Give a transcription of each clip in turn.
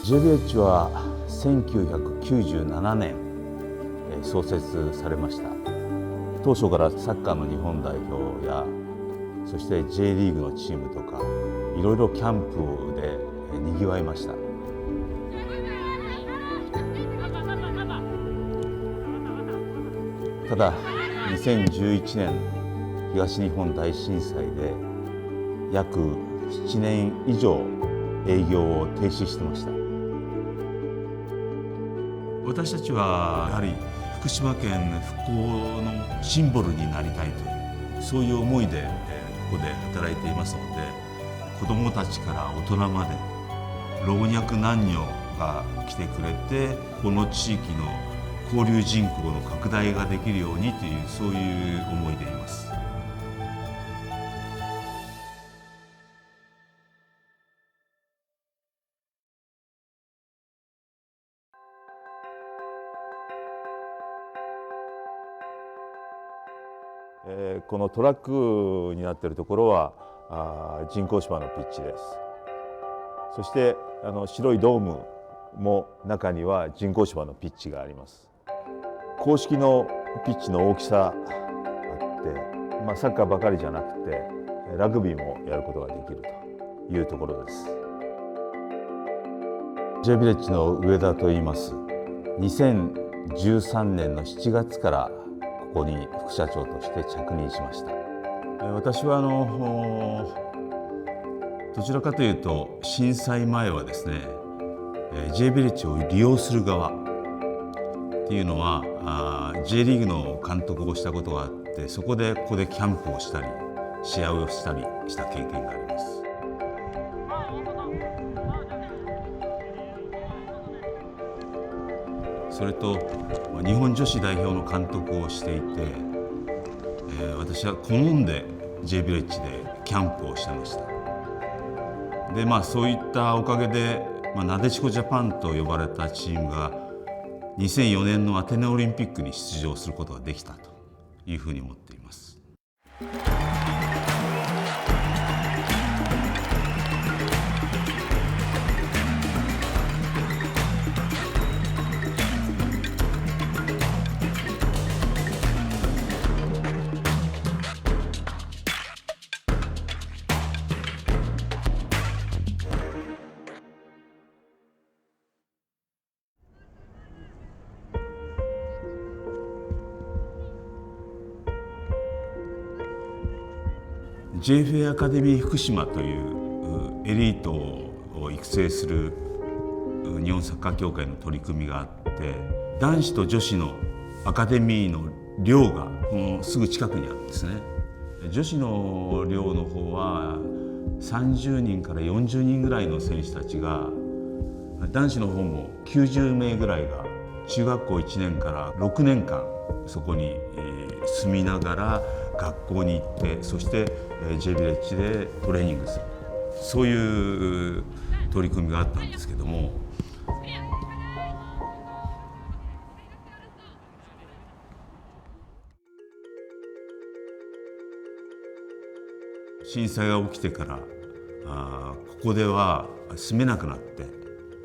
JBH は1997年創設されました。当初からサッカーの日本代表やそして J リーグのチームとかいろいろキャンプでにぎわいました。ただ2011年東日本大震災で約7年以上営業を停止してました。私たちはやはり福島県復興のシンボルになりたいというそういう思いでここで働いていますので、子どもたちから大人まで老若男女が来てくれてこの地域の交流人口の拡大ができるようにというそういう思いでいます。このトラックになっているところは人工芝のピッチです。そして白いドームも中には人工芝のピッチがあります。公式のピッチの大きさあって、サッカーばかりじゃなくてラグビーもやることができるというところです。J ヴィレッジの上田と言います。2013年の7月からここに副社長として着任しました。私はどちらかというと震災前はですね J ヴィレッジを利用する側っていうのはJ リーグの監督をしたことがあって、そこでここでキャンプをしたり試合をしたりした経験があります。それと日本女子代表の監督をしていて、私は好んで J ヴィレッジでキャンプをしてました。でそういったおかげで、なでしこジャパンと呼ばれたチームが2004年のアテネオリンピックに出場することができたというふうに思っています。JFA アカデミー福島というエリートを育成する日本サッカー協会の取り組みがあって、男子と女子のアカデミーの寮がこのすぐ近くにあるんですね。女子の寮の方は30人から40人ぐらいの選手たちが、男子の方も90名ぐらいが中学校1年から6年間そこに住みながら学校に行って、そして J ヴィレッジでトレーニングする、そういう取り組みがあったんですけども、震災が起きてからここでは住めなくなって、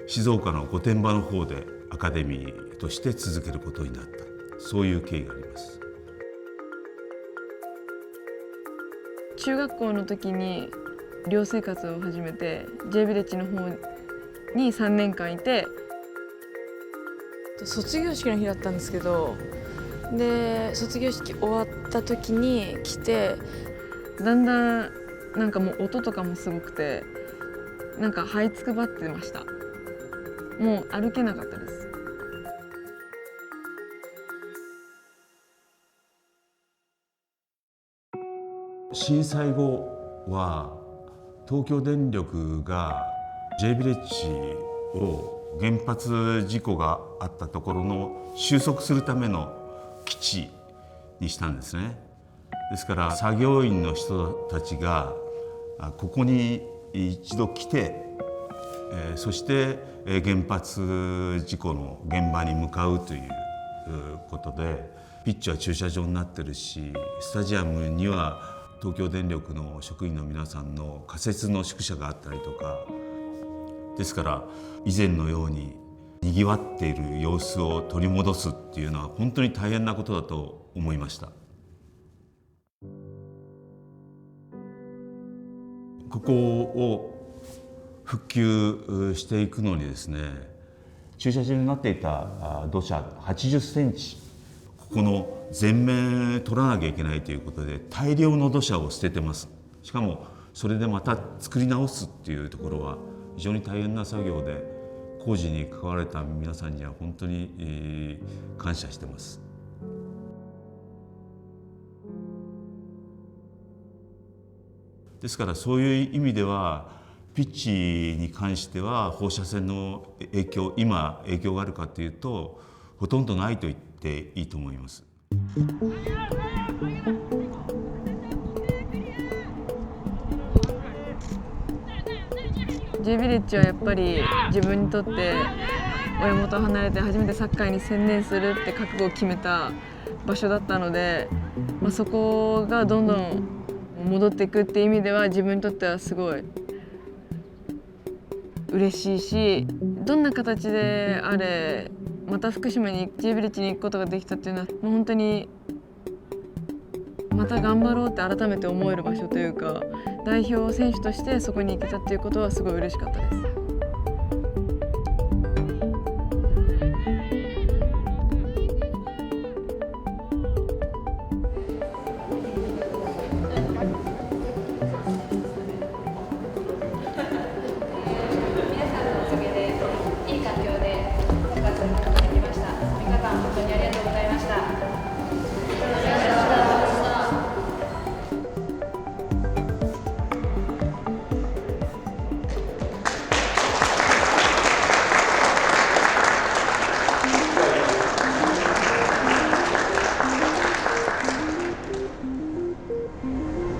静岡の御殿場の方でアカデミーとして続けることになった、そういう経緯があります。中学校の時に寮生活を始めて J ヴィレッジの方に3年間いて、卒業式の日だったんですけど、で卒業式終わった時に来て、だんだんなんかもう音とかもすごくて、なんか這いつくばってました。もう歩けなかったです。震災後は東京電力が J ヴィレッジを原発事故があったところの収束するための基地にしたんですね。ですから作業員の人たちがここに一度来て、そして原発事故の現場に向かうということで、ピッチは駐車場になってるし、スタジアムには東京電力の職員の皆さんの仮設の宿舎があったりとか、ですから以前のようににぎわっている様子を取り戻すっていうのは本当に大変なことだと思いました。ここを復旧していくのにですね、駐車場になっていた土砂80センチ、ここの全面取らなきゃいけないということで大量の土砂を捨ててます。しかもそれでまた作り直すっていうところは非常に大変な作業で、工事に関われた皆さんには本当に感謝してます。ですからそういう意味ではピッチに関しては放射線の影響、今影響があるかというとほとんどないと言っていいと思います。J ヴィレッジはやっぱり自分にとって親元を離れて初めてサッカーに専念するって覚悟を決めた場所だったので、そこがどんどん戻っていくっていう意味では自分にとってはすごい嬉しいし、どんな形であれまた福島に J ヴィレッジに行くことができたっていうのはもう本当にまた頑張ろうって改めて思える場所というか、代表選手としてそこに行けたっていうことはすごい嬉しかったです。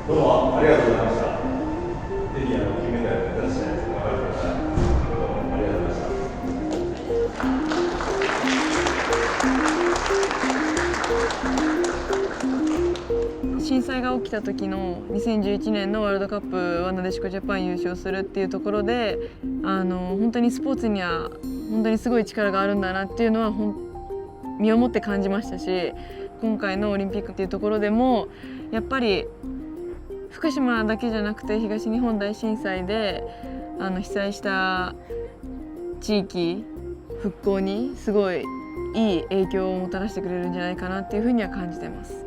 どうもありがとうございました。ぜひ金メダル目指して頑張ってください。どうもありがとうございました。震災が起きた時の2011年のワールドカップはなでしこジャパン優勝するっていうところで、本当にスポーツには本当にすごい力があるんだなっていうのは身をもって感じましたし、今回のオリンピックっていうところでもやっぱり福島だけじゃなくて東日本大震災で被災した地域復興にすごいいい影響をもたらしてくれるんじゃないかなっていうふうには感じてます。